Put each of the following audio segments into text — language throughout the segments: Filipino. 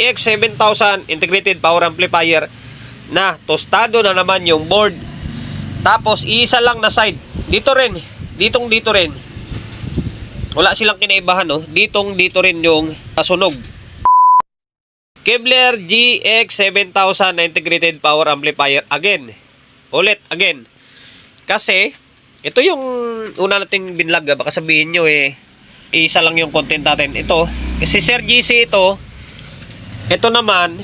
EX7000 integrated power amplifier na tostado na naman yung board. Tapos isa lang na side. Dito rin. Dito rin. Wala silang kinaibahan, no? Dito rin yung sunog. Kevlar GX7000 na integrated power amplifier again. Again. Kasi ito yung una nating binlog. Baka sabihin nyo isa lang yung content natin. Ito, si Sir GC ito. Ito naman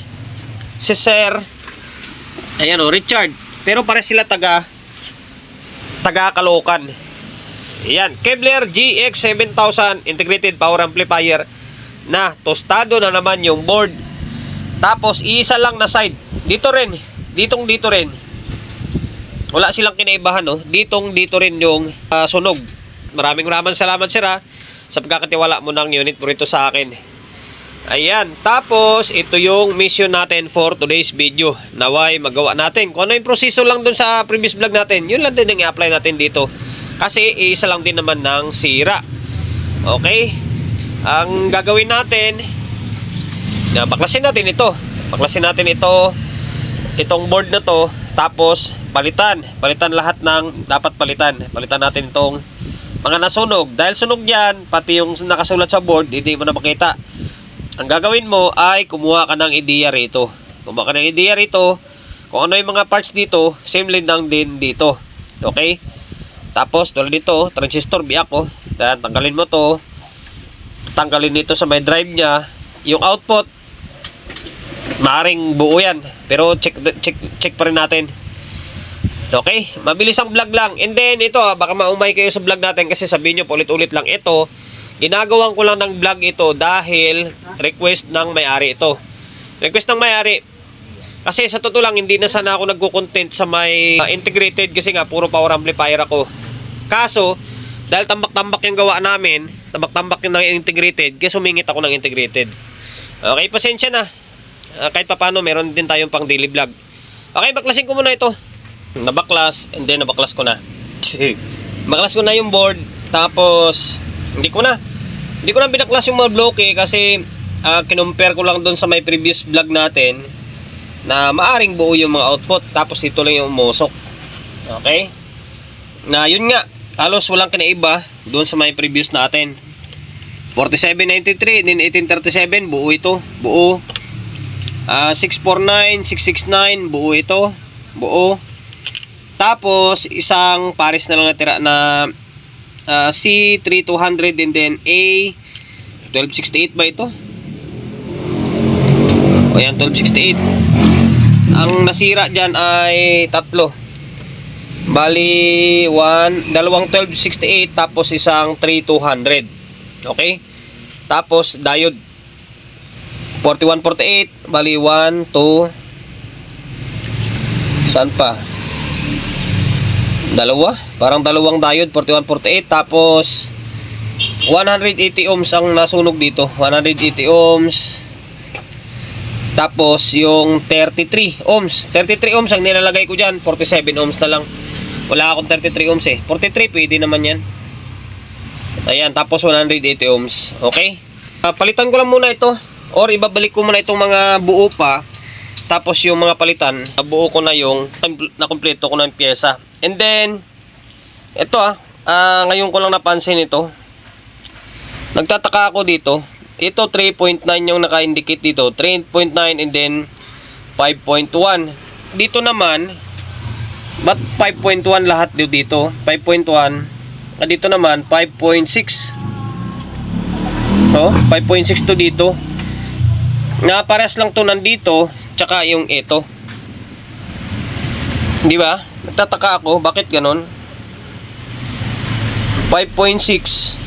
si Sir Richard. Pero pare sila taga Caloocan. Ayan, Kevlar GX7000 integrated power amplifier na tostado na naman yung board. Tapos isa lang na side. Dito rin. Dito rin. Wala silang kinaibahan, no? Dito rin yung sunog. Maraming salamat sir sa pagkakatiwala mo ng unit mo rito sa akin. Ayan, tapos ito yung mission natin for today's video. Naway magawa natin. Kung ano yung proseso lang dun sa previous vlog natin, yun lang din ang i-apply natin dito. Kasi isa lang din naman ng sira. Okay? Ang gagawin natin, baklasin natin ito. Itong board na to. Tapos palitan lahat ng dapat palitan. Palitan natin itong mga nasunog. Dahil sunog yan, pati yung nakasulat sa board, hindi mo na makita. Ang gagawin mo ay kumuha ka ng ideya rito. Kung ano yung mga parts dito, same lang din dito. Okay? Tapos, tulad dito, transistor, biyak ko. Dan, tanggalin mo to. Tanggalin dito sa may drive niya. Yung output, maaring buo yan. Pero check pa rin natin. Okay? Mabilis ang vlog lang. And then, ito baka maumay kayo sa vlog natin kasi sabihin nyo, paulit-ulit lang ito. Ginagawan ko lang ng vlog ito dahil request ng may-ari ito. Request ng may-ari. Kasi sa totoo lang, hindi na sana ako nagko-content sa may integrated kasi nga puro power amplifier ako. Kaso, dahil tambak-tambak yung gawa namin, tambak-tambak yung integrated, kaya sumingit ako ng integrated. Okay, pasensya na. Kahit papano, meron din tayong pang daily vlog. Okay, baklasin ko muna ito. Nabaklas, and then nabaklas ko na. Baklas ko na yung board, tapos hindi ko na binaklas yung mga bloke kasi kinumpare ko lang doon sa may previous vlog natin na maaring buo yung mga output, tapos ito lang yung umusok. Okay? Na yun nga, halos walang kinaiba doon sa may previous natin. 4793 then 1837 buo ito, buo. 649, 669 buo ito, buo. Tapos isang pares na lang natira na C3200 and then A1268 ba ito? O yan, 1268. Ang nasira dyan ay tatlo. Bali, dalawang 1268 tapos isang 3200. Okay? Tapos diode 4148. Bali 1, 2. Saan pa? Parang dalawang diode 4148 tapos 180 ohms ang nasunog dito. 180 ohms. Tapos yung 33 ohms. 33 ohms ang nilalagay ko diyan. 47 ohms na lang. Wala akong 33 ohms 43 pwede naman 'yan. Ayan, tapos 180 ohms. Okay? Palitan ko lang muna ito or ibabalik ko muna itong mga buo pa. Tapos yung mga palitan, buo ko na yung nakumpleto ko na yung pyesa. And then ito ngayon ko lang napansin ito. Nagtataka ako dito. Ito 3.9 yung naka-indicate dito. 3.9 and then 5.1. Dito naman, ba't 5.1 lahat dito? 5.1. Dito naman 5.6. Oh, 5.6 to dito. Na pares lang to nandito, tsaka yung ito. Di ba? Nagtataka ako, bakit ganon? 5.6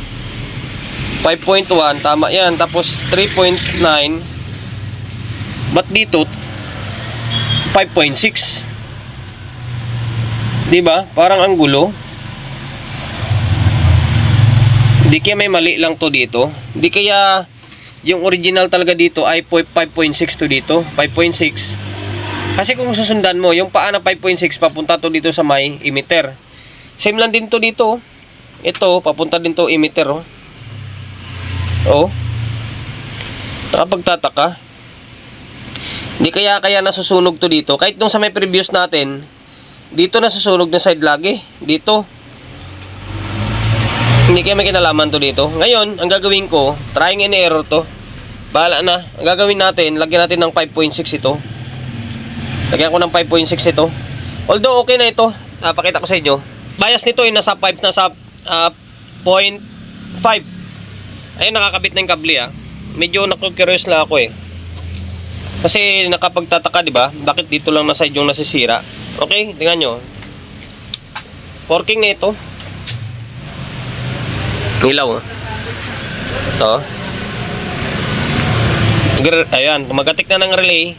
5.1, tama yan. Tapos 3.9. Ba't dito 5.6? Diba? Parang ang gulo. Di kaya may mali lang to dito. Di kaya yung original talaga dito ay 5.6 to dito. 5.6. Kasi kung susundan mo, yung paa na 5.6 papunta to dito sa may emitter. Same lang din to dito. Ito, papunta din to emitter, oh. Oh. Nakapagtataka. Hindi kaya nasusunog to dito. Kahit nung sa may previous natin, dito nasusunog na side lagi. Dito. Hindi kaya may kinalaman to dito. Ngayon, ang gagawin ko, trying and error to. Bahala na. Ang gagawin natin, lagyan natin ng 5.6 ito. Lagyan ko ng 5.6 ito. Although okay na ito. Pakita ko sa inyo. Bias nito ay nasa 5, nasa 0.5. Ayun, nakakabit na yung kable Medyo naku-curious lang ako Kasi nakapagtataka, di ba? Bakit dito lang na side yung nasisira? Okay, tingnan nyo. Working na ito. Ilaw. Ito. Ayan, magatik na ng relay.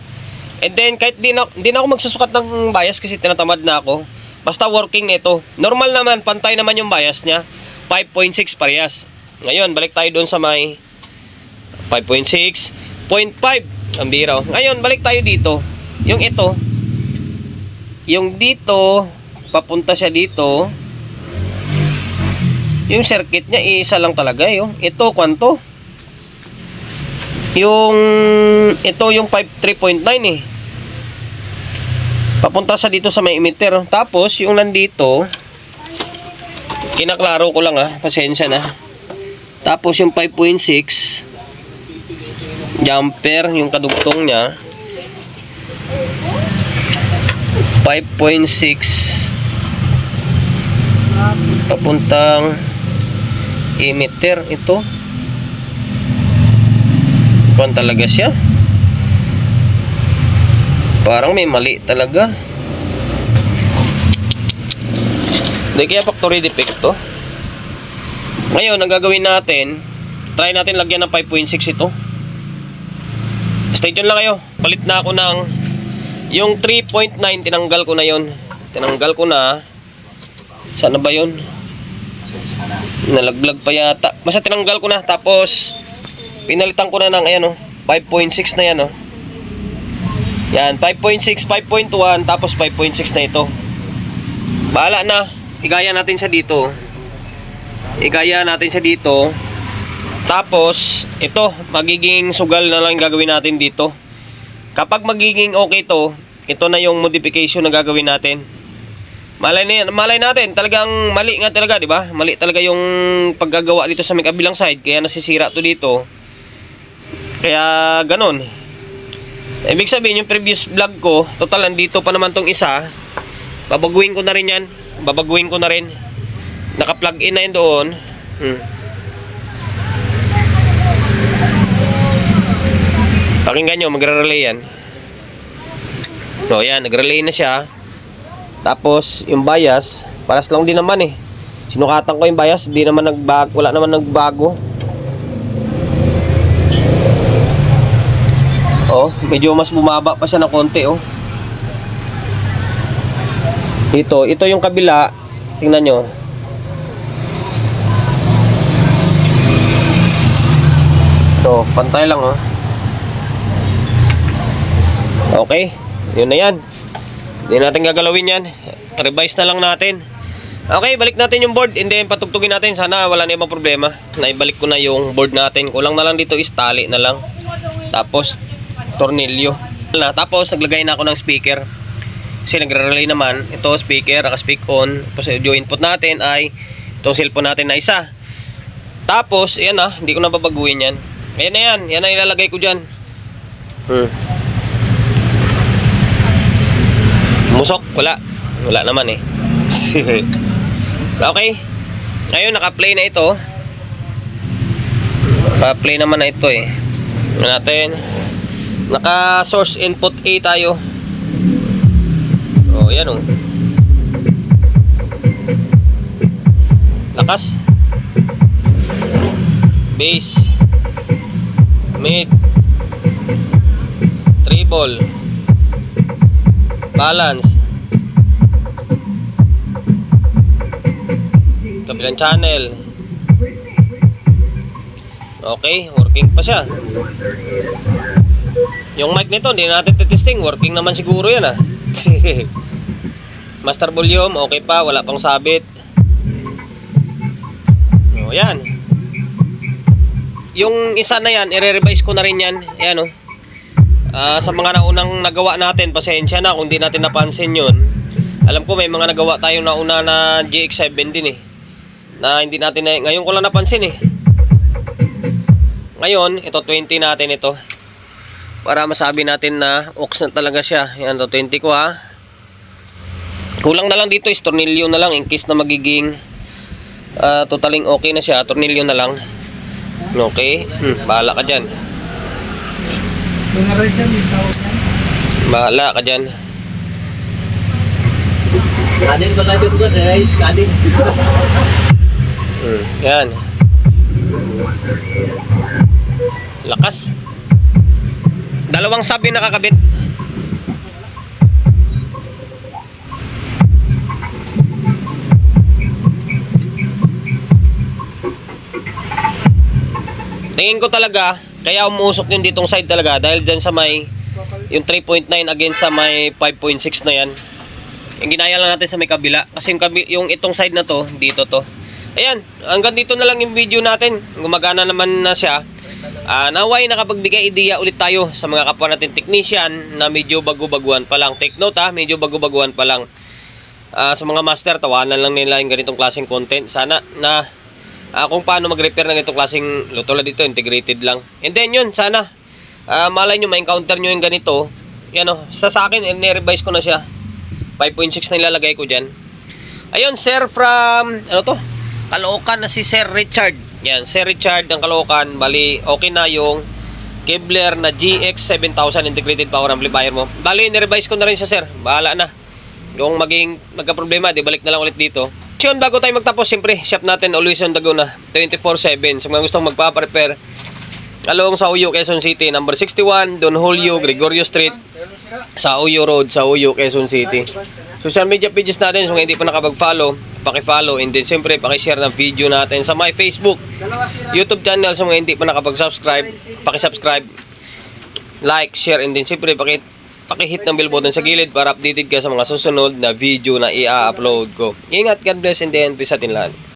And then, kahit di na ako magsusukat ng bias kasi tinatamad na ako. Basta working na ito. Normal naman, pantay naman yung bias niya. 5.6 parehas. Ngayon, balik tayo doon sa may 5.6, 0.5. Ang bira. Ngayon, balik tayo dito. Yung ito, yung dito, papunta siya dito. Yung circuit niya, isa lang talaga. Ito, kwanto? Ito yung 3.9 Papunta sa dito sa may emitter. Tapos, yung nandito, kinaklaro ko lang pasensya na. Tapos, yung 5.6, jumper, yung kadugtong niya 5.6 papuntang emitter. Ito kung talaga siya, parang may mali talaga. Hindi kaya factory defect to. Ngayon, ang gagawin natin, try natin lagyan ng 5.6 ito. Stay tuned lang kayo. Palit na ako ng yung 3.9, tinanggal ko na yon. Tinanggal ko na. Sana ba yun? Nalaglag pa yata. Basta tinanggal ko na. Tapos pinalitan ko na ng 5.6 na yan Yan, 5.6, 5.1, tapos 5.6 na ito. Bahala na. Igaya natin sa dito. Igaya natin sa dito. Tapos, ito, magiging sugal na lang yung gagawin natin dito. Kapag magiging okay to, ito na yung modification na gagawin natin. Malay natin, talagang mali nga talaga, di ba? Mali talaga yung paggagawa dito sa may kabilang side, kaya nasisira to dito. Kaya, ganun. Ibig sabihin, yung previous vlog ko, total, andito pa naman tong isa. Babaguhin ko na rin yan. Babaguhin ko na rin. Naka-plug in na yun doon. Pakinggan nyo, magre-relay yan. So, yan, nagre-relay na siya. Tapos, yung bias, paras lang din naman Sinukatan ko yung bias, di naman nagbago, wala naman nagbago. Medyo mas bumaba pa siya ng konti, Ito yung kabila. Tingnan nyo. Ito, pantay lang, Okay, yun na yan. Hindi natin gagalawin yan. Revise na lang natin. Okay, balik natin yung board and then patugtugin natin. Sana wala na ibang problema. Naibalik ko na yung board natin. Kulang na lang dito is tali na lang. Tapos tornilyo. Tapos naglagay na ako ng speaker. Kasi nagre-relay naman. Ito speaker, naka-speak on. Tapos audio input natin ay itong cellphone natin na isa. Tapos, ayan hindi ko na babaguhin yan. Ayan na yan. Yan ang ilalagay ko dyan. Musok, wala naman Okay. Ngayon naka-play na ito. Pa-play naman na ito natin. Naka-source input A tayo. Yan lakas. Bass, mid, treble, balance, kabilang channel. Okay, working pa siya. Yung mic nito hindi natin testing, working naman siguro yan Master volume, okay pa, wala pang sabit. Yan. Yung isa na yan, i-revise ko na rin yan. Ayan Sa mga naunang nagawa natin, pasensya na kung di natin napansin yun. Alam ko may mga nagawa tayong nauna na GX7 din eh, na hindi natin ngayon ko lang napansin eh. Ngayon, ito 20 natin ito. Para masabi natin na ox na talaga siya. Yan, ito 20 ko ha. Kulang na lang dito is tornilyo na lang in case na magiging totaling okay na siya. Tornilyo na lang. Okay, bahala ka dyan. Bahala ka dyan. Kanin pala yung guys, kanin. Yan. Lakas. Dalawang sabi nakakabit. Tingin ko talaga kaya umuusok yung ditong side talaga dahil dyan sa may yung 3.9 against sa may 5.6 na yan. Yung ginaya lang natin sa may kabila kasi yung itong side na to dito to. Ayan, hanggang dito na lang yung video natin. Gumagana naman na siya. Naway nakapagbigay ideya ulit tayo sa mga kapwa natin technician na medyo bago-baguhan pa lang. Take note medyo bago-baguhan pa lang. Sa mga master, tawanan lang nila yung ganitong klaseng content. Sana na kung paano mag-repair ng ganitong klaseng tulad dito, integrated lang. And then yun, sana malay nyo, ma-encounter nyo yung ganito. Yan sa akin, ni-revise ko na siya. 5.6 na ilalagay ko dyan. Ayun, sir from, Caloocan na si Sir Richard. Yan, Sir Richard ng Caloocan. Bali, okay na yung Kevlar na GX7000 integrated power amplifier mo. Bali, ni-revise ko na rin siya, sir. Bahala na. Yung magka-problema, di balik na lang ulit dito. Yun, bago tayo magtapos, siyempre, shop natin always on the go na 24/7. Sa mga gustong magpa-prepare, along sa Uyo, Quezon City, number 61, Don Julio, Gregorio Street, sa Uyo Road, sa Uyo, Quezon City. Social media pages natin, so kung hindi pa nakapag-follow, paki-follow, and then siyempre, paki-share ng video natin sa my Facebook, YouTube channel, so kung hindi pa nakapag-subscribe, paki-subscribe, like, share, and then siyempre, paki-hit ng bell button sa gilid para updated ka sa mga susunod na video na i-upload ko. Ingat, God bless, and then peace atin lahat.